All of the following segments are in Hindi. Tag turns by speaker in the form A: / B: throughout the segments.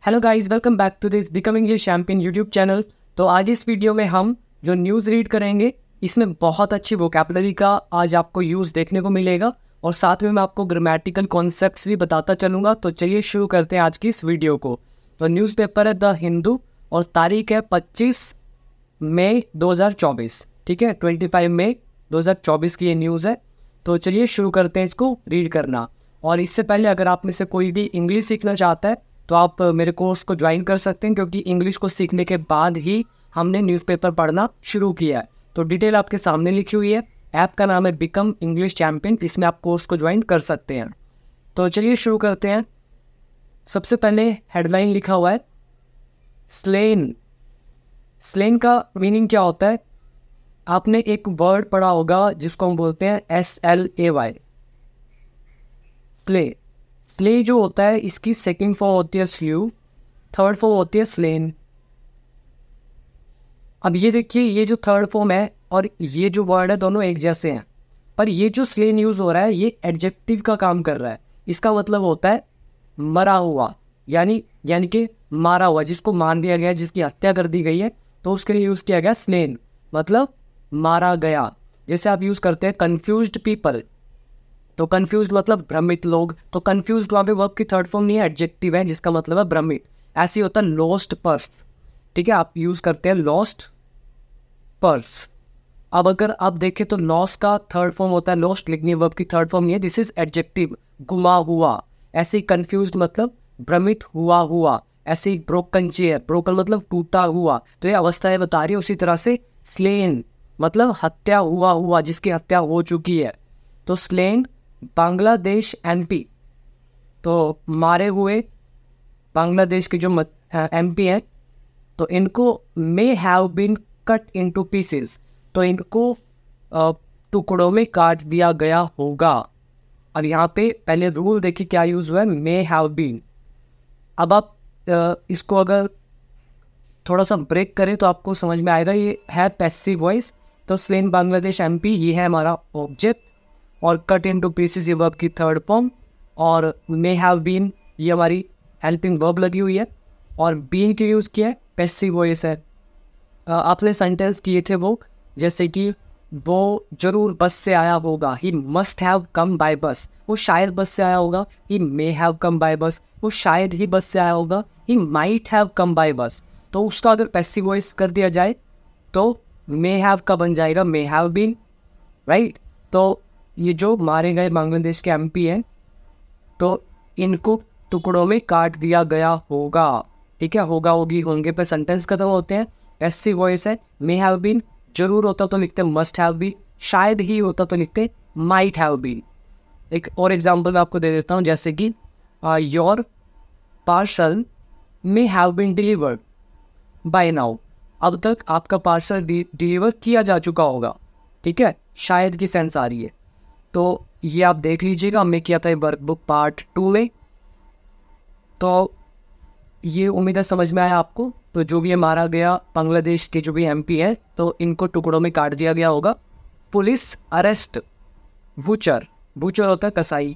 A: Hello guys, welcome back to this becoming English champion YouTube channel. तो आज इस वीडियो में हम जो न्यूज़ रीड करेंगे, इसमें बहुत अच्छी वोकैबुलरी का आज आपको यूज़ देखने को मिलेगा और साथ में मैं आपको ग्रामेटिकल कॉन्सेप्ट्स भी बताता चलूँगा। तो चलिए शुरू करते हैं आज की इस वीडियो को। तो न्यूज़पेपर है द हिंदू और तारीख है 25 मई 2024। ठीक है, 25 मई 2024 की ये न्यूज़ है। तो चलिए शुरू करते हैं इसको रीड करना। और इससे पहले अगर आप में से कोई भी इंग्लिश सीखना चाहता है तो आप मेरे कोर्स को ज्वाइन कर सकते हैं, क्योंकि इंग्लिश को सीखने के बाद ही हमने न्यूज़पेपर पढ़ना शुरू किया है। तो डिटेल आपके सामने लिखी हुई है। ऐप का नाम है बिकम इंग्लिश चैंपियन, इसमें आप कोर्स को ज्वाइन कर सकते हैं। तो चलिए शुरू करते हैं। सबसे पहले हेडलाइन लिखा हुआ है स्लेन। स्लेन का मीनिंग क्या होता है? आपने एक वर्ड पढ़ा होगा जिसको हम बोलते हैं SLAY, स्ले। स्ले जो होता है इसकी सेकंड फॉर्म होती है स्ल्यू, थर्ड फॉर्म होती है स्लेन। अब ये देखिए, ये जो थर्ड फॉर्म है और ये जो वर्ड है दोनों एक जैसे हैं, पर ये जो स्लेन यूज़ हो रहा है ये एडजेक्टिव का काम कर रहा है। इसका मतलब होता है मरा हुआ, यानी कि मारा हुआ, जिसको मार दिया गया, जिसकी हत्या कर दी गई है, तो उसके लिए यूज़ किया गया स्लेन, मतलब मारा गया। जैसे आप यूज़ करते हैं कन्फ्यूज्ड पीपल, तो कन्फ्यूज मतलब भ्रमित लोग। तो कन्फ्यूज वहाँ पे वर्ब की थर्ड फॉर्म नहीं है, एडजेक्टिव है, जिसका मतलब है भ्रमित। ऐसे ही होता है लॉस्ट पर्स। ठीक है, आप यूज़ करते हैं लॉस्ट पर्स। अब अगर आप देखें तो लॉस का थर्ड फॉर्म होता है लॉस्ट, लेकिन ये वर्ब की थर्ड फॉर्म नहीं है, दिस इज एडजेक्टिव, गुमा हुआ। ऐसे ही कन्फ्यूज मतलब भ्रमित हुआ। ऐसे ही ब्रोकन चेयर, ब्रोकन मतलब टूटा हुआ, तो ये अवस्थाएं बता रही है। उसी तरह से स्लेन मतलब हत्या हुआ, जिसकी हत्या हो चुकी है। तो स्लेन बांग्लादेश MP, तो मारे हुए बांग्लादेश के जो MP हैं, तो इनको may have been cut into pieces, तो इनको टुकड़ों में काट दिया गया होगा। अब यहाँ पे पहले रूल देखिए क्या यूज़ हुआ है, मे हैव बीन। अब आप इसको अगर थोड़ा सा ब्रेक करें तो आपको समझ में आएगा, ये है पैसिव वॉइस। तो स्लेन बांग्लादेश MP ये है हमारा ऑब्जेक्ट, और कट इनटू पीसेस ये वर्ब की थर्ड फॉर्म, और मे हैव बीन ये हमारी हेल्पिंग वर्ब लगी हुई है, और बीन के यूज़ किया है पैसिव वॉइस है। आपने सेंटेंस किए थे वो, जैसे कि वो जरूर बस से आया होगा, he must have come by बस, वो शायद बस से आया होगा, ही मे हैव कम बाय बस, वो शायद ही बस से आया होगा, he might have come by बस। तो उसका अगर पैसिव वॉइस कर दिया जाए तो मे हैव का बन जाएगा मे हैव बीन, राइट। तो ये जो मारे गए बांग्लादेश के MP हैं, तो इनको टुकड़ों में काट दिया गया होगा। ठीक है, होगा होगी होंगे पे सेंटेंस खत्म होते हैं। पैसिव वॉइस है मे हैव बीन, जरूर होता तो लिखते मस्ट हैव बीन, शायद ही होता तो लिखते माइट हैव बीन। एक और एग्जांपल मैं आपको दे देता हूँ, जैसे कि your parcel may have been delivered by now, अब तक आपका पार्सल डिलीवर किया जा चुका होगा। ठीक है, शायद की सेंस आ रही है। तो ये आप देख लीजिएगा, हमने किया था वर्कबुक पार्ट 2 में। तो ये उम्मीद है समझ में आया आपको। तो जो भी ये मारा गया बांग्लादेश के जो भी MP है, तो इनको टुकड़ों में काट दिया गया होगा। पुलिस अरेस्ट बूचर, बूचर होता है कसाई,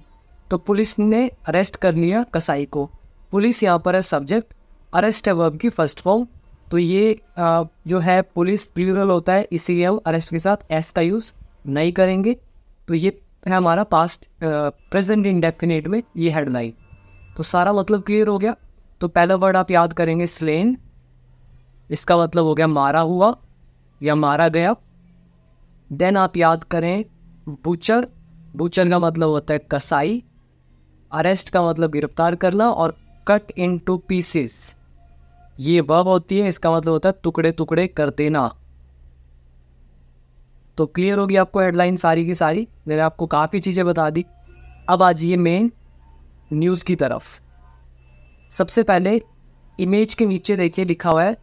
A: तो पुलिस ने अरेस्ट कर लिया कसाई को। पुलिस यहाँ पर है सब्जेक्ट, अरेस्ट है वर्ब की फर्स्ट फॉर्म। तो ये जो है पुलिस प्लूरल होता है, इसीलिए हम अरेस्ट के साथ एस का यूज़ नहीं करेंगे। तो ये है हमारा पास्ट प्रेजेंट इंडेफिनिट में ये हेडलाइन। तो सारा मतलब क्लियर हो गया। तो पहला वर्ड आप याद करेंगे स्लेन, इसका मतलब हो गया मारा हुआ या मारा गया। देन आप याद करें बूचर, बूचर का मतलब होता है कसाई, अरेस्ट का मतलब गिरफ्तार करना, और कट इनटू पीसेस ये वर्ब होती है, इसका मतलब होता है टुकड़े टुकड़े कर देना। तो क्लियर होगी आपको हेडलाइन सारी की सारी, मैंने आपको काफ़ी चीज़ें बता दी। अब आ जाइए मेन न्यूज़ की तरफ। सबसे पहले इमेज के नीचे देखिए लिखा हुआ है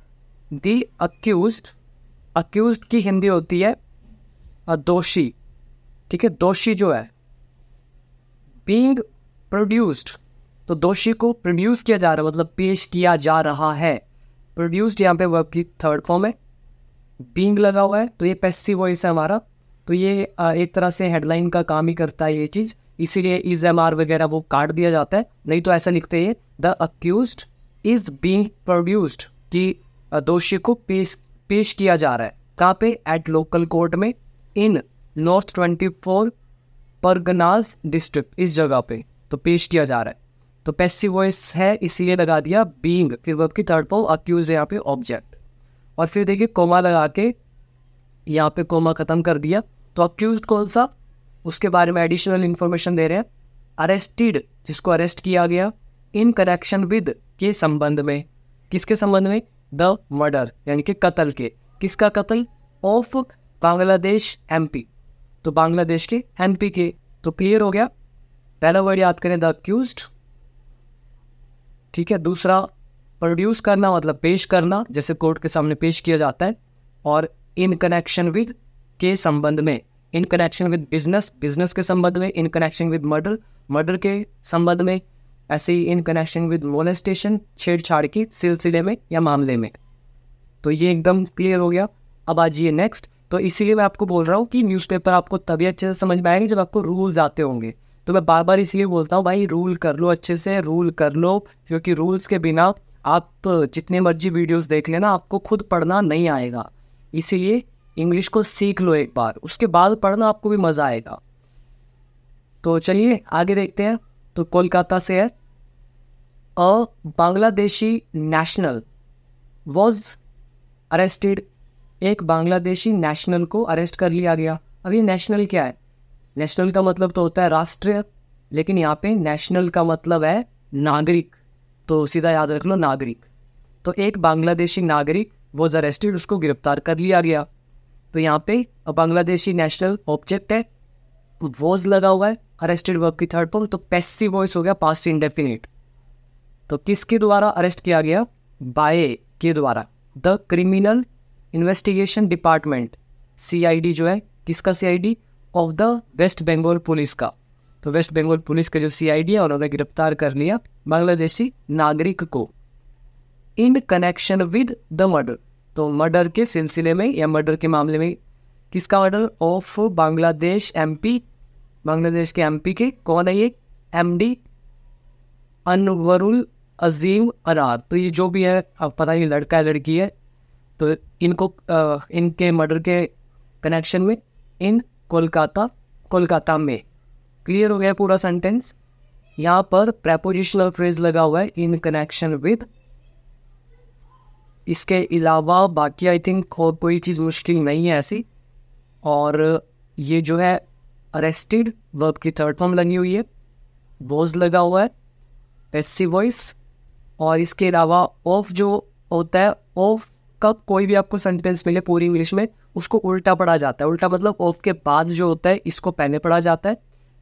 A: दी अक्यूज्ड। अक्यूज्ड की हिंदी होती है दोषी। ठीक है, दोषी जो है बीइंग प्रोड्यूस्ड, तो दोषी को प्रोड्यूस किया जा रहा है, मतलब पेश किया जा रहा है। प्रोड्यूस्ड यहाँ पे वर्ब की थर्ड फॉर्म है, बीइंग लगा हुआ है, तो ये पैसिव वॉइस है हमारा। तो ये एक तरह से हेडलाइन का काम ही करता है ये चीज़, इसीलिए इज एम आर वगैरह वो काट दिया जाता है, नहीं तो ऐसा लिखते हैं the accused is being produced, कि दोषी को पेश किया जा रहा है कहाँ पे, एट लोकल कोर्ट में इन नॉर्थ 24 परगनाज डिस्ट्रिक्ट, इस जगह पे तो पेश किया जा रहा है। तो पैसिव वॉइस है इसीलिए लगा दिया बीइंग, फिर वर्ब की थर्ड फॉर्म अक्यूज है यहाँ पे ऑब्जेक्ट, और फिर देखिए कोमा लगा के यहाँ पे कोमा ख़त्म कर दिया। तो अक्यूज कौन सा, उसके बारे में एडिशनल इन्फॉर्मेशन दे रहे हैं। अरेस्टेड, जिसको अरेस्ट किया गया, इन कनेक्शन विद, के संबंध में, किसके संबंध में, द मर्डर यानी कि कत्ल के, किसका कत्ल, ऑफ बांग्लादेश एमपी, तो बांग्लादेश के एमपी के। तो क्लियर हो गया, पहला वर्ड याद करें द अक्यूज्ड, ठीक है। दूसरा प्रोड्यूस करना मतलब पेश करना, जैसे कोर्ट के सामने पेश किया जाता है। और इन कनेक्शन विद, के संबंध में, in connection with business, business के संबंध में, in connection with murder, murder के संबंध में, ऐसे ही इन कनेक्शन विद मोलेस्टेशन, छेड़छाड़ के सिलसिले में या मामले में। तो ये एकदम क्लियर हो गया। अब आ जाइए नेक्स्ट। तो इसीलिए मैं आपको बोल रहा हूँ कि न्यूज़पेपर आपको तभी अच्छे से समझ में आएंगे जब आपको रूल्स आते होंगे। तो मैं बार बार इसलिए बोलता हूँ भाई रूल कर लो, अच्छे से रूल कर लो, क्योंकि रूल्स के बिना आप जितने मर्जी वीडियोस देख लेना आपको खुद पढ़ना नहीं आएगा। इसीलिए इंग्लिश को सीख लो एक बार, उसके बाद पढ़ना आपको भी मज़ा आएगा। तो चलिए आगे देखते हैं। तो कोलकाता से है, अ बांग्लादेशी नेशनल वॉज अरेस्टेड, एक बांग्लादेशी नेशनल को अरेस्ट कर लिया गया। अब ये नेशनल क्या है, नेशनल का मतलब तो होता है राष्ट्रीय, लेकिन यहाँ पे नेशनल का मतलब है नागरिक, तो सीधा याद रख लो नागरिक। तो एक बांग्लादेशी नागरिक वॉज अरेस्टेड, उसको गिरफ्तार कर लिया गया। तो यहाँ पे बांग्लादेशी नेशनल ऑब्जेक्ट है, वॉज लगा हुआ है, अरेस्टेड वर्ब की थर्ड फॉर्म, तो पैसिव वॉइस हो गया पास्ट इंडेफिनिट। तो किसके द्वारा अरेस्ट किया गया, बाय के द्वारा, the criminal investigation department, CID जो है, किसका CID, of the West Bengal police का। तो वेस्ट बंगाल पुलिस का जो CID है उन्होंने गिरफ्तार कर लिया बांग्लादेशी नागरिक को, in connection with the murder, तो मर्डर के सिलसिले में या मर्डर के मामले में, किसका murder, of Bangladesh MP, Bangladesh के MP के, कौन है ये, MD अनवरुल अजीम अनार। तो ये जो भी है अब पता नहीं लड़का है लड़की है, तो इनको इनके मर्डर के कनेक्शन में इन कोलकाता में। क्लियर हो गया पूरा सेंटेंस। यहाँ पर प्रेपोजिशनल फ्रेज लगा हुआ है इन कनेक्शन विद। इसके अलावा बाकी आई थिंक और कोई चीज़ मुश्किल नहीं है ऐसी। और ये जो है अरेस्टेड वर्ब की थर्ड फॉर्म लगी हुई है, वॉज लगा हुआ है, पैसिव वॉइस। और इसके अलावा ऑफ जो होता है, ऑफ का कोई भी आपको सेंटेंस मिले पूरी इंग्लिश में उसको उल्टा पढ़ा जाता है। उल्टा मतलब ऑफ के बाद जो होता है इसको पहले पढ़ा जाता है।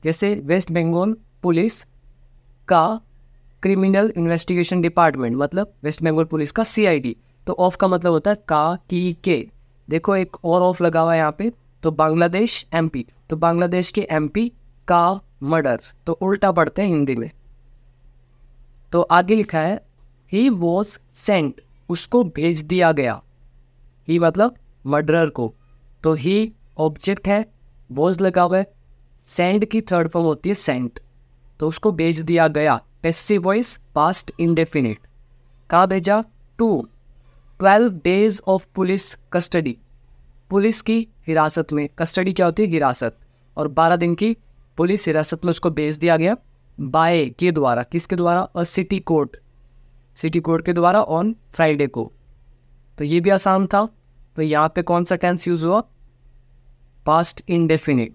A: जैसे वेस्ट बंगाल पुलिस का क्रिमिनल इन्वेस्टिगेशन डिपार्टमेंट मतलब वेस्ट बंगाल पुलिस का CID। तो ऑफ का मतलब होता है का, की, के। देखो एक और ऑफ लगा हुआ है यहाँ पे, तो बांग्लादेश MP, तो बांग्लादेश के MP का मर्डर, तो उल्टा पढ़ते हैं हिंदी में। तो आगे लिखा है ही वॉज सेंट, उसको भेज दिया गया। ही मतलब मर्डरर को, तो ही ऑब्जेक्ट है, वॉज लगा हुआ है, सेंड की थर्ड फॉर्म होती है सेंट, तो उसको भेज दिया गया, पैसिव वॉइस पास्ट इंडेफिनिट। कहाँ भेजा, to 12 days of police custody, police की हिरासत में, कस्टडी क्या होती है, हिरासत, और 12 दिन की पुलिस हिरासत में उसको भेज दिया गया बाय के द्वारा, किसके द्वारा, और सिटी कोर्ट के द्वारा ऑन फ्राइडे को। तो ये भी आसान था। तो यहाँ पे कौन सा टेंस यूज हुआ, पास्ट इंडेफिनिट।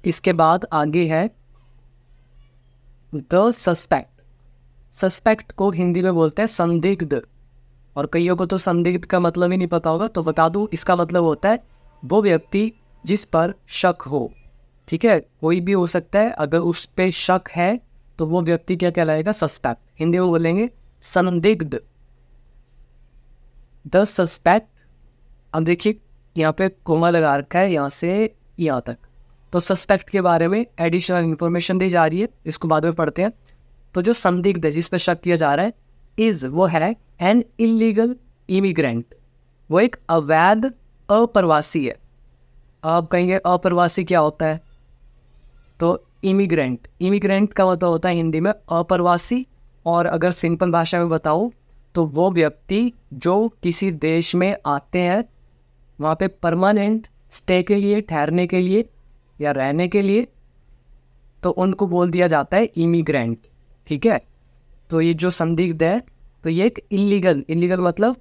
A: इसके बाद आगे है द सस्पेक्ट। सस्पेक्ट को हिंदी में बोलते हैं संदिग्ध, और कईयों को तो संदिग्ध का मतलब ही नहीं पता होगा, तो बता दूं इसका मतलब होता है वो व्यक्ति जिस पर शक हो। ठीक है, कोई भी हो सकता है, अगर उस पे शक है तो वो व्यक्ति क्या कहलाएगा, सस्पेक्ट। हिंदी में बोलेंगे संदिग्ध, द सस्पेक्ट। अब देखिए यहाँ पे कोमा लगा रखा है यहाँ से यहाँ तक, तो सस्पेक्ट के बारे में एडिशनल इन्फॉर्मेशन दी जा रही है, इसको बाद में पढ़ते हैं। तो जो संदिग्ध है जिस पर शक किया जा रहा है, इज वो है एन इलीगल इमिग्रेंट, वो एक अवैध अप्रवासी है। आप कहेंगे अप्रवासी क्या होता है, तो इमिग्रेंट, इमिग्रेंट का मतलब होता है हिंदी में अप्रवासी, और अगर सिंपल भाषा में बताऊँ तो वो व्यक्ति जो किसी देश में आते हैं वहाँ पे परमानेंट स्टे के लिए, ठहरने के लिए या रहने के लिए, तो उनको बोल दिया जाता है इमिग्रेंट। ठीक है, तो ये जो संदिग्ध है तो ये एक इलीगल मतलब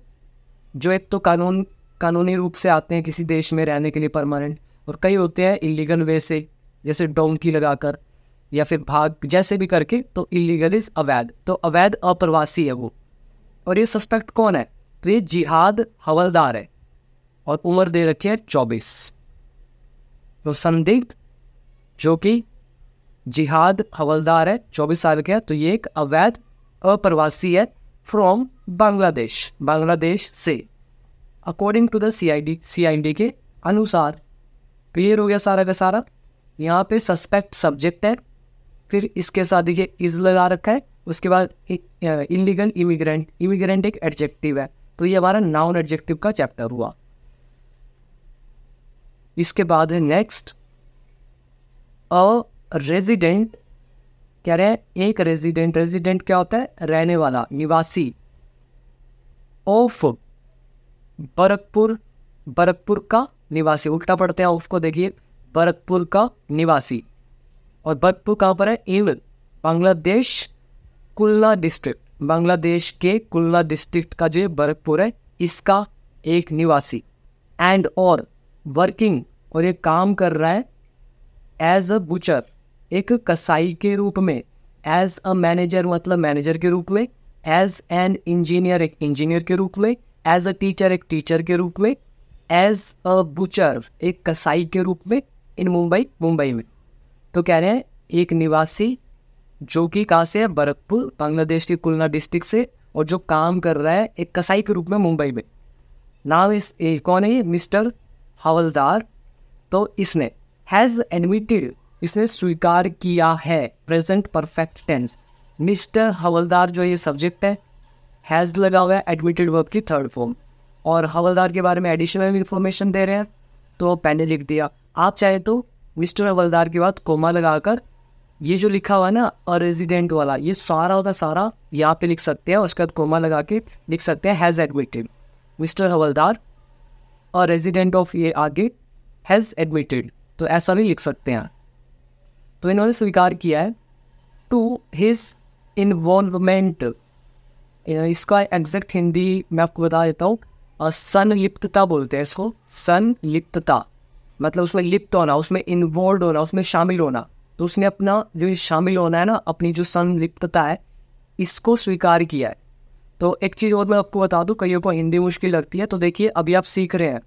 A: जो एक तो कानूनी रूप से आते हैं किसी देश में रहने के लिए परमानेंट, और कई होते हैं इलीगल वे से, जैसे डोंकी लगाकर या फिर भाग जैसे भी करके, तो इलीगल इज अवैध, तो अवैध अप्रवासी है वो। और ये सस्पेक्ट कौन है? तो ये जिहाद हवलदार है और उम्र दे रखी है 24। तो संदिग्ध जो कि जिहाद हवलदार है, 24 साल का है, तो ये एक अवैध अप्रवासी है फ्रॉम बांग्लादेश से, अकॉर्डिंग टू द सीआईडी के अनुसार। क्लियर हो गया सारा का सारा। यहाँ पे सस्पेक्ट सब्जेक्ट है, फिर इसके साथ देखिए इज लगा रखा है, उसके बाद इलीगल इमिग्रेंट एक एडजेक्टिव है, तो ये हमारा नाउन एडजेक्टिव का चैप्टर हुआ। इसके बाद है नेक्स्ट अ रेजिडेंट। क्या रहे? एक रेजिडेंट क्या होता है? रहने वाला, निवासी। ऑफ बरकपुर का निवासी, उल्टा पढ़ते हैं ऑफ को, देखिए बरकपुर का निवासी। और बरकपुर कहाँ पर है? इन बांग्लादेश कुलना डिस्ट्रिक्ट, बांग्लादेश के कुलना डिस्ट्रिक्ट का जो बरकपुर है इसका एक निवासी। एंड और वर्किंग, और ये काम कर रहा है एज अ बुचर, एक कसाई के रूप में। एज अ मैनेजर मतलब मैनेजर के रूप में। एज एन इंजीनियर एक इंजीनियर के रूप में। एज अ टीचर एक टीचर के रूप में। एज अ बुचर एक कसाई के रूप में इन मुंबई में। तो कह रहे हैं एक निवासी जो कि कहाँ से है? बरकपुर, बांग्लादेश के कुलना डिस्ट्रिक्ट से, और जो काम कर रहा है एक कसाई के रूप में मुंबई में। नाम इस कौन है ये? मिस्टर हवलदार। तो इसने हैज़ एडमिटेड, इसने स्वीकार किया है, प्रेजेंट परफेक्ट टेंस। मिस्टर हवलदार जो ये सब्जेक्ट है, हैज़ लगा हुआ है एडमिटेड वर्ब की थर्ड फॉर्म, और हवलदार के बारे में एडिशनल इन्फॉर्मेशन दे रहे हैं तो पहले लिख दिया। आप चाहे तो मिस्टर हवलदार के बाद कोमा लगाकर ये जो लिखा हुआ है ना अ रेजिडेंट वाला, ये सारा होता सारा यहाँ पे लिख सकते हैं, उसके बाद कोमा लगा के लिख सकते हैं has admitted mister havildar a resident of, ये आगे हैज़ एडमिटेड, तो ऐसा भी लिख सकते हैं। तो इन्होंने स्वीकार किया है टू हिज इन्वॉल्वमेंट। इसका एग्जैक्ट हिंदी मैं आपको बता देता हूँ, संलिप्तता बोलते हैं इसको। संलिप्तता मतलब उसमें लिप्त होना, उसमें इन्वॉल्व होना, उसमें शामिल होना। तो उसने अपना जो शामिल होना है ना, अपनी जो संलिप्तता है, इसको स्वीकार किया है। तो एक चीज़ और मैं आपको बता दूं, कईयों को हिंदी मुश्किल लगती है, तो देखिए अभी आप सीख रहे हैं,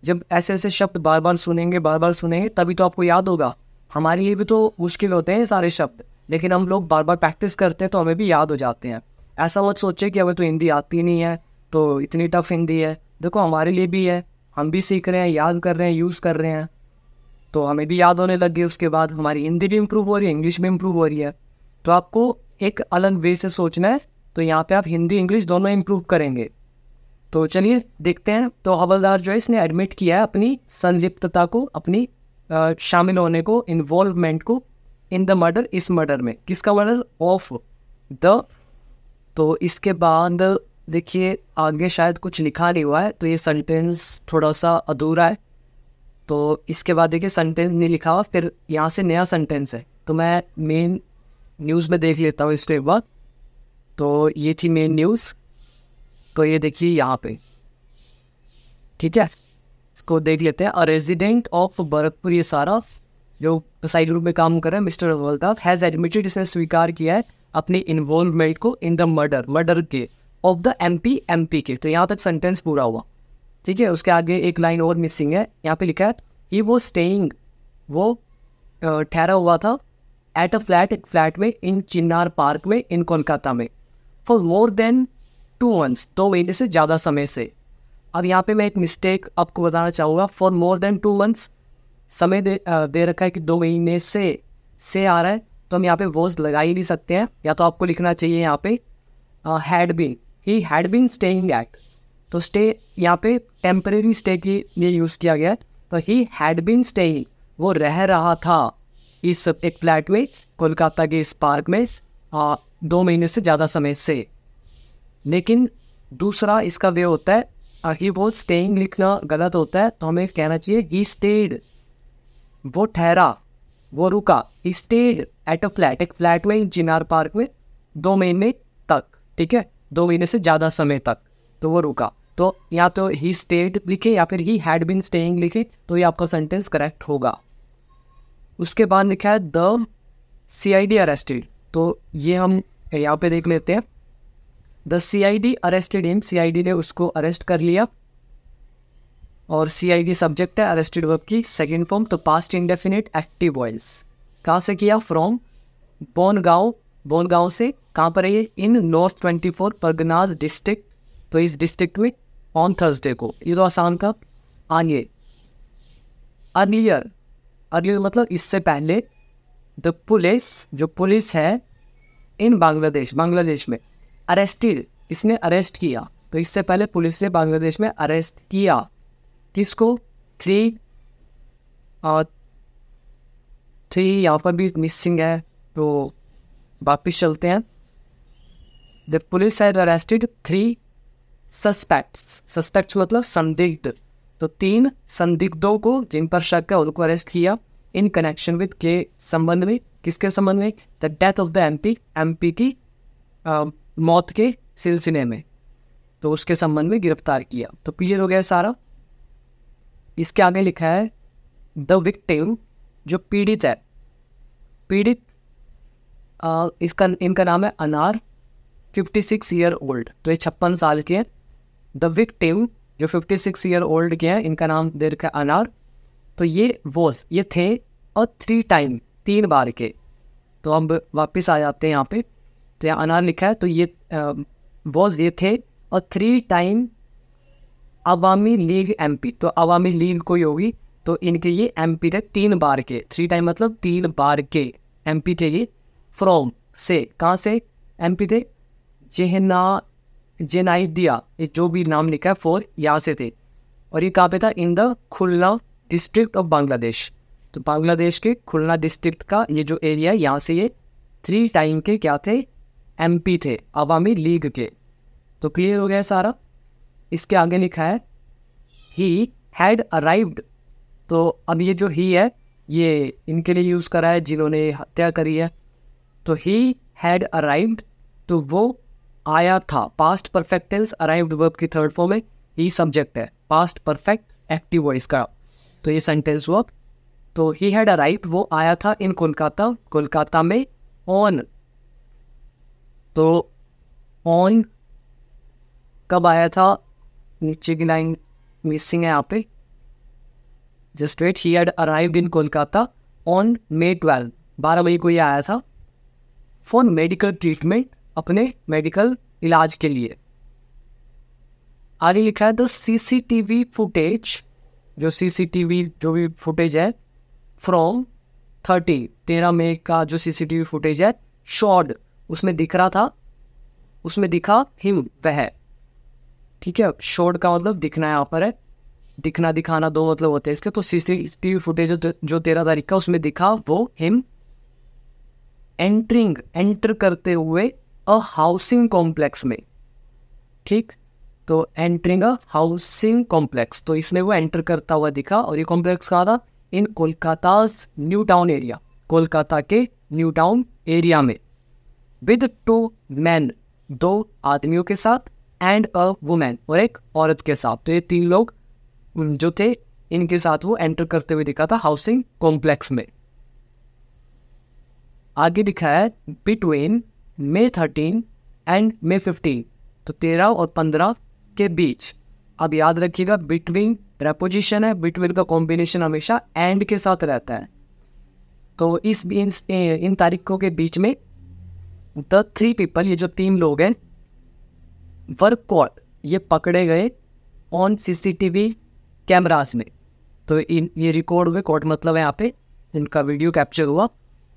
A: जब ऐसे ऐसे शब्द बार बार सुनेंगे तभी तो आपको याद होगा। हमारे लिए भी तो मुश्किल होते हैं सारे शब्द, लेकिन हम लोग बार बार प्रैक्टिस करते हैं तो हमें भी याद हो जाते हैं। ऐसा मत सोचे कि हमें तो हिंदी आती नहीं है तो इतनी टफ हिंदी है। देखो हमारे लिए भी है, हम भी सीख रहे हैं, याद कर रहे हैं, यूज़ कर रहे हैं, तो हमें भी याद होने लग गई। उसके बाद हमारी हिंदी भी इम्प्रूव हो रही है, इंग्लिश भी इम्प्रूव हो रही है। तो आपको एक अलग वे से सोचना है, तो यहाँ पे आप हिंदी इंग्लिश दोनों इम्प्रूव करेंगे। तो चलिए देखते हैं। तो हवलदार जो है इसने एडमिट किया है अपनी संलिप्तता को, अपनी शामिल होने को, इन्वॉल्वमेंट को इन द मर्डर, इस मर्डर में। किसका मर्डर? Of the. तो इसके बाद देखिए आगे शायद कुछ लिखा नहीं हुआ है, तो ये सेंटेंस थोड़ा सा अधूरा है। तो इसके बाद देखिए सेंटेंस नहीं लिखा हुआ, फिर यहाँ से नया सेंटेंस है। तो मैं मेन न्यूज़ में देख लेता हूँ इसके बाद। तो ये थी मेन न्यूज़, तो ये देखिए यहाँ पे, ठीक है, इसको देख लेते हैं। अ रेजिडेंट ऑफ बरकपुर, ये सारा जो साइड ग्रुप में काम कर रहा है मिस्टर हवलदार, हैज़ एडमिटेड, इसने स्वीकार किया है अपनी इन्वॉल्वमेंट को इन द मर्डर के ऑफ द एमपी के। तो यहाँ तक सेंटेंस पूरा हुआ, ठीक है। उसके आगे एक लाइन और मिसिंग है, यहाँ पे लिखा है ही वो स्टेइंग, वो ठहरा हुआ था एट अ फ्लैट, एक फ्लैट में इन चिन्नार पार्क में इन कोलकाता में, फॉर मोर देन 2 months, 2 महीने से ज़्यादा समय से। अब यहाँ पे मैं एक मिस्टेक आपको बताना चाहूँगा। फॉर मोर देन 2 months समय दे रखा है कि 2 महीने से आ रहा है, तो हम यहाँ पे वॉज लगा ही नहीं सकते हैं, या तो आपको लिखना चाहिए यहाँ पे had been, he had been staying at. तो स्टे यहाँ पे टेम्परेरी स्टे के लिए यूज़ किया गया है, तो ही हैड बीन स्टेइंग, वो रह रहा था इस एक फ्लैट में कोलकाता के इस पार्क में 2 महीने से ज़्यादा समय से। लेकिन दूसरा इसका वे होता है, आखिर वो स्टेइंग लिखना गलत होता है, तो हमें कहना चाहिए ही स्टेड, वो ठहरा, वो रुका। He stayed at a flat, एक फ्लैट में चिनार पार्क में 2 महीने तक, ठीक है, 2 महीने से ज़्यादा समय तक, तो वो रुका। तो या तो ही स्टेड लिखे या फिर ही हैड बीन स्टेइंग लिखे, तो ये आपका सेंटेंस करेक्ट होगा। उसके बाद लिखा है द CID अरेस्टेड, तो ये हम यहाँ पे देख लेते हैं। The CID arrested him, CID ने उसको अरेस्ट कर लिया, और CID सब्जेक्ट है, अरेस्टेड वर्ब की सेकंड फॉर्म, तो पास्ट इंडेफिनिट एक्टिव वॉइस। कहाँ से किया? फ्रॉम बोनगांव, बोनगांव से कहाँ पर है ये? इन नॉर्थ 24 परगनाज डिस्ट्रिक्ट, तो इस डिस्ट्रिक्ट में ऑन थर्सडे को। ये तो आसान था। आगे अर्लियर, अर्लियर मतलब इससे पहले, द पुलिस, जो पुलिस है इन बांग्लादेश, बांग्लादेश में, अरेस्टेड, इसने अरेस्ट किया, तो इससे पहले पुलिस ने बांग्लादेश में अरेस्ट किया किसको? 3 यहाँ पर भी मिसिंग है, तो वापिस चलते हैं। The police had arrested 3 suspects, suspects मतलब संदिग्ध, तो 3 संदिग्धों को जिन पर शक है उनको अरेस्ट किया, इन कनेक्शन विद, के संबंध में, किसके संबंध में? The death of the MP, MP की मौत के सिलसिले में, तो उसके संबंध में गिरफ्तार किया। तो क्लियर हो गया सारा। इसके आगे लिखा है द विक्टिम, जो पीड़ित है, पीड़ित इसका, इनका नाम है अनार, 56 ईयर ओल्ड, तो ये 56 साल के हैं। द विक्टिम जो 56 ईयर ओल्ड के हैं, इनका नाम दे रखा है अनार, तो ये वॉज, ये थे, और 3 टाइम, 3 बार के। तो अब वापस आ जाते हैं यहाँ पे, तो यहाँ अनार लिखा है, तो ये वॉज ये थे, और 3 टाइम अवामी लीग MP, तो अवामी लीग कोई होगी, तो इनके ये MP थे 3 बार के, 3 टाइम मतलब 3 बार के MP थे ये। फ्रॉम से, कहाँ से MP थे? जेनाइदिया, ये जो भी नाम लिखा है 4, यहाँ से थे, और ये कहाँ पे था? In the Khulna district of Bangladesh, तो बांग्लादेश के खुलना डिस्ट्रिक्ट का ये जो एरिया है, यहाँ से ये 3 टाइम के क्या थे? MP थे, अवामी लीग के। तो क्लियर हो गया सारा। इसके आगे लिखा है ही हैड अराइव्ड, तो अब ये जो ही है ये इनके लिए यूज़ करा है जिन्होंने हत्या करी है, तो ही हैड अराइव्ड, तो वो आया था, past perfect tense, arrived verb की थर्ड फॉर्म है, ही सब्जेक्ट है, पास्ट परफेक्ट एक्टिव वॉइस का, तो ये सेंटेंस हुआ। तो ही हैड अराइव्ड, वो आया था, इन कोलकाता, कोलकाता में, ऑन, तो ऑन कब आया था? नीचे की लाइन मिसिंग है यहाँ पे, just wait. He had arrived in Kolkata on May 12, 12 मई को ये आया था, फॉर मेडिकल ट्रीटमेंट, अपने मेडिकल इलाज के लिए। आगे लिखा है द CCTV फुटेज, जो CCTV जो भी फुटेज है, फ्रॉम 13 मई का जो CCTV फुटेज है, शॉड, उसमें दिख रहा था, उसमें दिखा हिम, वह, ठीक है। शॉड का मतलब दिखना यहाँ पर है, दिखना दिखाना 2 मतलब होते हैं इसके। तो CCTV फुटेज जो 13 तारीख का, उसमें दिखा वो हिम एंटरिंग, एंटर करते हुए अ हाउसिंग कॉम्प्लेक्स में, ठीक, तो एंटरिंग अ हाउसिंग कॉम्प्लेक्स, तो इसमें वो एंटर करता हुआ दिखा, और ये कॉम्प्लेक्स कहाँ था? इन कोलकाताज न्यू टाउन एरिया, कोलकाता के न्यू टाउन एरिया में, विद 2 मैन, 2 आदमियों के साथ, एंड अ वुमेन, और एक औरत के साथ, तो ये 3 लोग जो थे, इनके साथ वो एंटर करते हुए दिखा था हाउसिंग कॉम्प्लेक्स में। आगे लिखा है बिटवीन May 13 एंड May 15, तो 13 और 15 के बीच। अब याद रखिएगा बिटवीन प्रेपोजिशन है, बिटवीन का कॉम्बिनेशन हमेशा एंड के साथ रहता है, तो इन तारीखों के बीच में द 3 पीपल, ये जो 3 लोग हैं, वर कॉट, ये पकड़े गए, ऑन CCTV कैमरास में, तो ये रिकॉर्ड हुए, कॉट मतलब है यहाँ पे इनका वीडियो कैप्चर हुआ,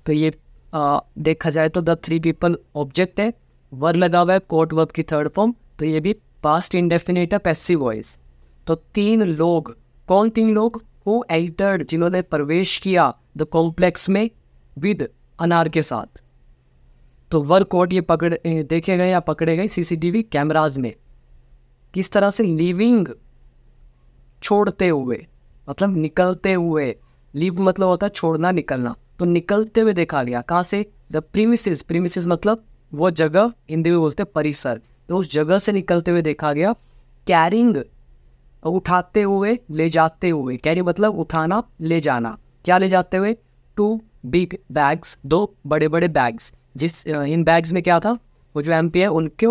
A: तो ये देखा जाए तो द 3 पीपल ऑब्जेक्ट है, वर लगा हुआ है, कोट वर्ब की थर्ड फॉर्म, तो ये भी पास्ट इंडेफिनिट है, पैसिव वॉइस। तो 3 लोग, कौन 3 लोग? हु एंटर्ड, जिन्होंने प्रवेश किया, द कॉम्प्लेक्स में, विद, अनार के साथ, तो वर्क कोट ये देखे गए या पकड़े गए सीसीटीवी कैमराज में किस तरह से लीविंग छोड़ते हुए, मतलब निकलते हुए, लीव मतलब होता है छोड़ना निकलना, तो निकलते हुए देखा गया। कहाँ से? द प्रीमिसेस, प्रीमिसेस मतलब वो जगह, हिंदी में बोलते हैं परिसर, तो उस जगह से निकलते हुए देखा गया। कैरिंग उठाते हुए, ले जाते हुए, कैरी मतलब उठाना ले जाना, क्या ले जाते हुए? 2 बिग बैग्स, 2 बड़े बड़े बैग्स, इन बैग्स में क्या था? वो जो MP है उनके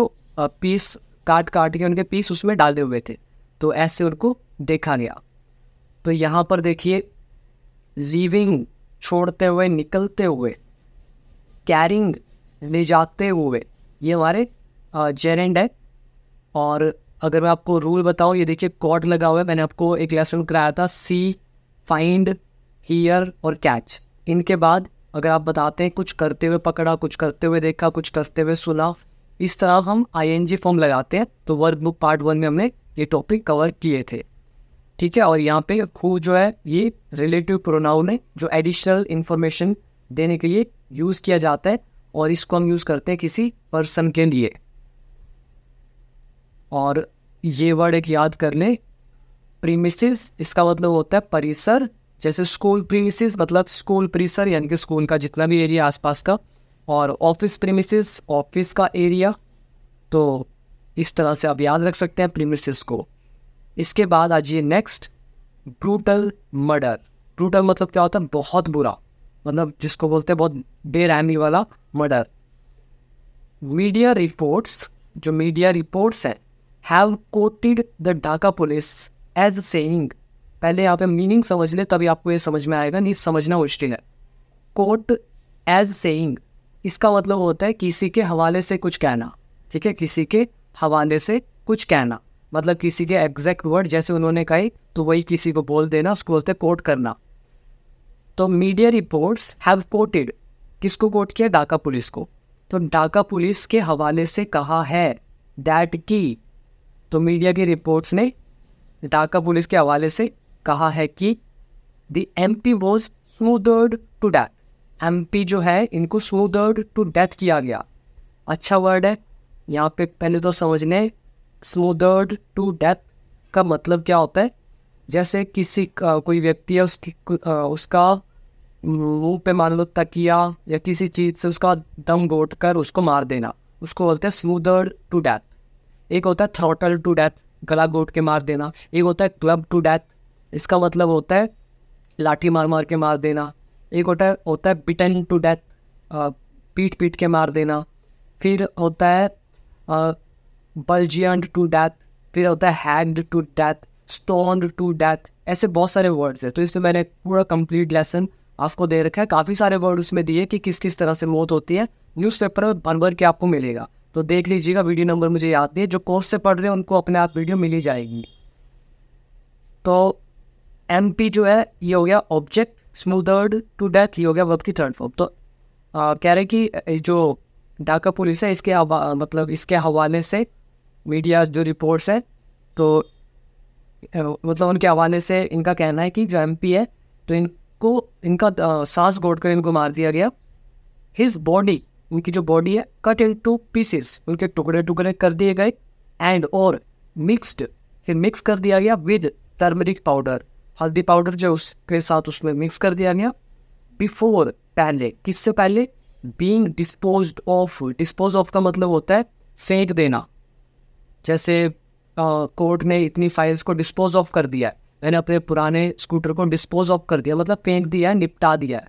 A: पीस काट के उनके पीस उसमें डाले हुए थे, तो ऐसे उनको देखा गया। तो यहाँ पर देखिए लीविंग छोड़ते हुए, निकलते हुए, कैरिंग ले जाते हुए, ये हमारे जेरेंड है। और अगर मैं आपको रूल बताऊं, ये देखिए कॉट लगा हुआ है, मैंने आपको एक लेसन कराया था, सी, फाइंड, हियर और कैच। इनके बाद अगर आप बताते हैं कुछ करते हुए पकड़ा, कुछ करते हुए देखा, कुछ करते हुए सुना, इस तरह हम ING फॉर्म लगाते हैं। तो वर्क बुक पार्ट 1 में हमने ये टॉपिक कवर किए थे, ठीक है। और यहाँ पे हु जो है ये रिलेटिव प्रोनाउन है जो एडिशनल इंफॉर्मेशन देने के लिए यूज़ किया जाता है, और इसको हम यूज़ करते हैं किसी पर्सन के लिए। और ये वर्ड एक याद कर लें, प्रीमिसेस, इसका मतलब होता है परिसर। जैसे स्कूल प्रीमिसेस मतलब स्कूल परिसर, यानी कि स्कूल का जितना भी एरिया आसपास का, और ऑफिस प्रीमिसेस ऑफिस का एरिया। तो इस तरह से आप याद रख सकते हैं प्रीमिसेस को। इसके बाद आ जाइए नेक्स्ट, ब्रूटल मर्डर। ब्रूटल मतलब क्या होता है? बहुत बुरा, मतलब जिसको बोलते हैं बहुत बेरहमी वाला मर्डर। मीडिया रिपोर्ट्स, जो मीडिया रिपोर्ट्स हैं, have quoted the Dhaka police as saying. पहले यहाँ पे मीनिंग समझ ले तभी आपको ये समझ में आएगा, नहीं समझना मुश्किल है। कोट एज सेइंग, इसका मतलब होता है किसी के हवाले से कुछ कहना, ठीक है, किसी के हवाले से कुछ कहना, मतलब किसी के एग्जैक्ट वर्ड जैसे उन्होंने कहे तो वही किसी को बोल देना, उसको बोलते हैं कोट करना। तो मीडिया रिपोर्ट्स हैव कोटेड, किसको कोट किया? ढाका पुलिस को। तो ढाका पुलिस के हवाले से कहा है, दैट की, तो मीडिया की रिपोर्ट्स ने ढाका पुलिस के हवाले से कहा है कि the MP was smothered to death. MP जो है इनको स्मूदर्ड टू डेथ किया गया। अच्छा वर्ड है, यहाँ पे पहले तो समझ लें स्मूदर्ड टू डेथ का मतलब क्या होता है। जैसे किसी कोई व्यक्ति है, उसका मुंह पे मान लो तकिया या किसी चीज़ से उसका दम घोट कर उसको मार देना, उसको बोलते हैं स्मूदर्ड टू डेथ। एक होता है थ्रॉटल टू डेथ, गला घोट के मार देना। एक होता है क्लब टू डेथ, इसका मतलब होता है लाठी मार मार के मार देना। एक होता है बिटन टू डेथ, पीट पीट के मार देना। फिर होता है बल्जियंड टू डेथ, फिर होता है हैग्ड to death, stoned to death. ऐसे बहुत सारे वर्ड्स हैं, तो इसमें मैंने पूरा कंप्लीट लेसन आपको दे रखा है। काफ़ी सारे वर्ड उसमें दिए कि किस किस तरह से मौत होती है, न्यूज़पेपर में भर भर के आपको मिलेगा, तो देख लीजिएगा। वीडियो नंबर मुझे याद नहीं है, जो कोर्स से पढ़ रहे हैं उनको अपने आप वीडियो मिल ही जाएगी। तो MP जो है ये हो गया ऑब्जेक्ट, स्मूदर्ड टू डेथ ये हो गया वर्ब की थर्ड फॉर्म। तो कह रहे कि जो ढाका पुलिस है इसके मतलब इसके हवाले से मीडिया जो रिपोर्ट्स है, तो मतलब उनके हवाले से इनका कहना है कि जो MP है तो इनका सांस घोट कर इनको मार दिया गया। हिज बॉडी, उनकी जो बॉडी है, कट इनटू पीसेस, उनके टुकड़े टुकड़े कर दिए गए। एंड और मिक्सड, फिर मिक्स कर दिया गया विद टर्मरिक पाउडर, हल्दी पाउडर जो उसके साथ उसमें मिक्स कर दिया गया। बिफोर, पहले, किससे पहले? Being disposed of, dispose of का मतलब होता है फेंक देना। जैसे कोर्ट ने इतनी फाइल्स को डिस्पोज ऑफ कर दिया है, मैंने अपने पुराने स्कूटर को डिस्पोज ऑफ कर दिया, मतलब फेंक दिया है, निपटा दिया है।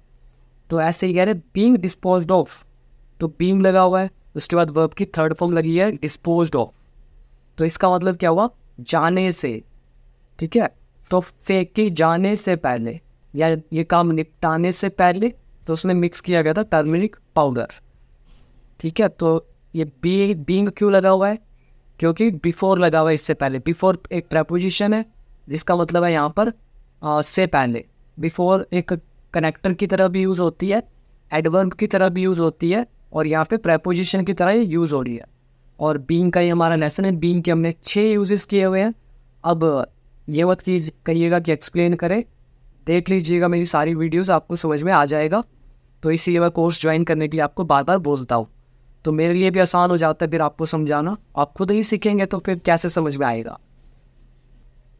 A: तो ऐसे ही कह रहे बीइंग डिस्पोज्ड ऑफ, तो बीइंग लगा हुआ है, उसके बाद वर्ब की थर्ड फॉर्म लगी है डिस्पोज्ड ऑफ। तो इसका मतलब क्या हुआ? जाने से, ठीक है। तो फेंके जाने से पहले या ये काम निपटाने से पहले, तो उसमें मिक्स किया गया था टर्मरिक पाउडर, ठीक है। तो ये बीइंग क्यों लगा हुआ है? क्योंकि बिफोर लगा हुआ है, इससे पहले। बिफोर एक प्रेपोजिशन है जिसका मतलब है यहाँ पर से पहले। बिफोर एक कनेक्टर की तरह भी यूज़ होती है, एडवर्ब की तरह भी यूज़ होती है, और यहाँ पे प्रेपोजिशन की तरह यूज़ हो रही है। और बीइंग का ही हमारा लेसन है। बीइंग के हमने 6 यूजेस किए हुए हैं। अब ये मत कहिएगा कि एक्सप्लेन करें, देख लीजिएगा मेरी सारी वीडियोस, आपको समझ में आ जाएगा। तो इसीलिए मैं कोर्स ज्वाइन करने के लिए आपको बार बार बोलता हूँ। तो मेरे लिए भी आसान हो जाता है फिर आपको समझाना। आप खुद ही सीखेंगे तो फिर कैसे समझ में आएगा।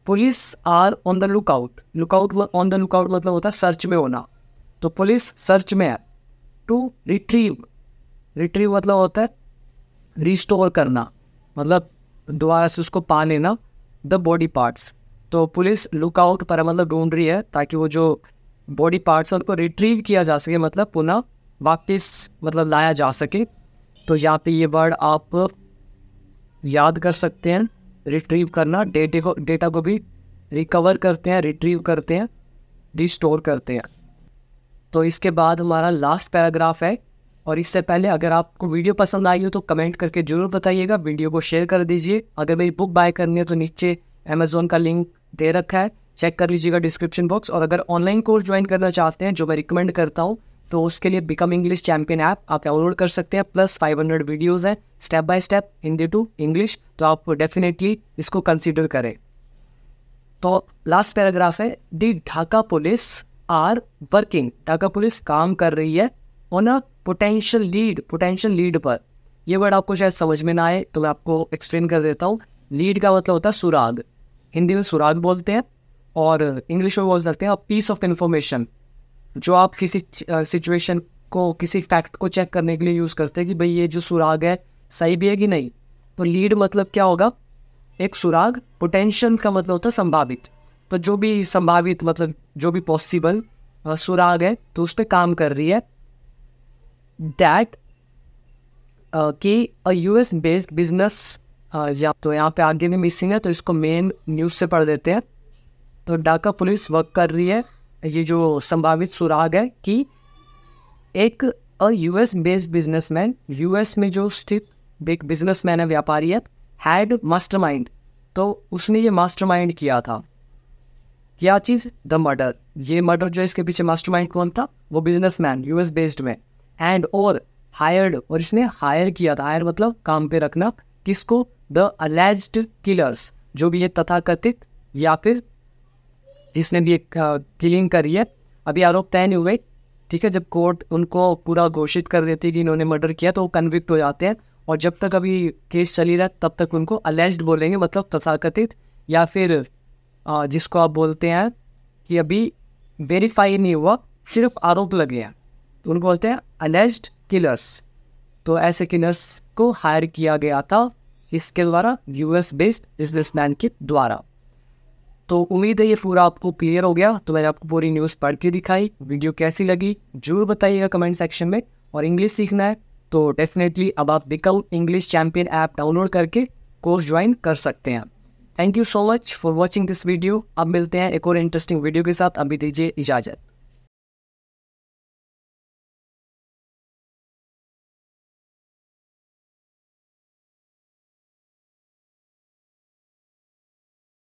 A: Police are on the lookout, on the lookout मतलब होता है सर्च में होना। तो पुलिस सर्च में है। टू रिट्रीव मतलब होता है रिस्टोर करना, मतलब दोबारा से उसको पा लेना, द बॉडी पार्ट्स। तो पुलिस लुकआउट पर मतलब ढूंढ रही है ताकि वो जो बॉडी पार्ट्स है उनको रिट्रीव किया जा सके, मतलब पुनः वापस मतलब लाया जा सके। तो यहाँ पे ये वर्ड आप याद कर सकते हैं, रिट्रीव करना, डेटा को भी रिकवर करते हैं, रिट्रीव करते हैं, रिस्टोर करते हैं। तो इसके बाद हमारा लास्ट पैराग्राफ है। और इससे पहले अगर आपको वीडियो पसंद आई हो तो कमेंट करके ज़रूर बताइएगा, वीडियो को शेयर कर दीजिए। अगर मेरी बुक बाय करनी है तो नीचे अमेज़ॉन का लिंक दे रखा है, चेक कर लीजिएगा डिस्क्रिप्शन बॉक्स। और अगर ऑनलाइन कोर्स ज्वाइन करना चाहते हैं जो मैं रिकमेंड करता हूँ तो उसके लिए बिकम इंग्लिश चैंपियन ऐप आप डाउनलोड कर सकते हैं। प्लस 500 वीडियोस हैं step by step Hindi to English, तो आप डेफिनेटली इसको कंसीडर करें। तो लास्ट पैराग्राफ है, the Dhaka police are working, Dhaka police काम कर रही है ऑन अ पोटेंशियल लीड पर। ये वर्ड आपको शायद समझ में ना आए तो मैं आपको एक्सप्लेन कर देता हूँ। लीड का मतलब होता है सुराग, हिंदी में सुराग बोलते हैं और इंग्लिश में बोल सकते हैं पीस ऑफ इंफॉर्मेशन, जो आप किसी सिचुएशन को, किसी फैक्ट को चेक करने के लिए यूज़ करते हैं कि भाई ये जो सुराग है सही भी है कि नहीं। तो लीड मतलब क्या होगा, एक सुराग। पोटेंशियल का मतलब होता है संभावित, तो जो भी संभावित मतलब जो भी पॉसिबल सुराग है तो उस पर काम कर रही है। डैट कि US बेस्ड बिजनेस, या तो यहाँ पे आगे भी मिसिंग है तो इसको मेन न्यूज़ से पढ़ देते हैं। तो ढाका पुलिस वर्क कर रही है, ये जो संभावित सुराग है कि एक US बेस्ड बिजनेसमैन, US में जो स्थित एक बिजनेसमैन है, व्यापारी है, हैड मास्टरमाइंड, तो उसने ये मास्टरमाइंड किया था। क्या चीज़, द मर्डर। ये मर्डर जो इसके पीछे मास्टरमाइंड कौन था, वो बिजनेसमैन US बेस्ड में। एंड और हायर्ड, और इसने हायर किया था, हायर मतलब काम पे रखना, किसको, द अलेज्ड किलर्स, जो भी ये तथाकथित या फिर जिसने भी एक किलिंग करी है। अभी आरोप तय नहीं हुए, ठीक है। जब कोर्ट उनको पूरा घोषित कर देती है कि इन्होंने मर्डर किया तो वो कन्विक्ट हो जाते हैं, और जब तक अभी केस चली रहा है तब तक उनको अलेज्ड बोलेंगे, मतलब तथाकथित, या फिर जिसको आप बोलते हैं कि अभी वेरीफाई नहीं हुआ, सिर्फ आरोप लगे हैं, तो उनको बोलते हैं अलेज्ड किलर्स। तो ऐसे किलर्स को हायर किया गया था इसके द्वारा, US बेस्ड बिजनेसमैन के द्वारा। तो उम्मीद है ये पूरा आपको क्लियर हो गया। तो मैंने आपको पूरी न्यूज़ पढ़ के दिखाई। वीडियो कैसी लगी जरूर बताइएगा कमेंट सेक्शन में। और इंग्लिश सीखना है तो डेफिनेटली अब आप become English champion app download करके कोर्स ज्वाइन कर सकते हैं। Thank you so much for watching this video. अब मिलते हैं एक और इंटरेस्टिंग वीडियो के साथ, अभी दीजिए इजाज़त।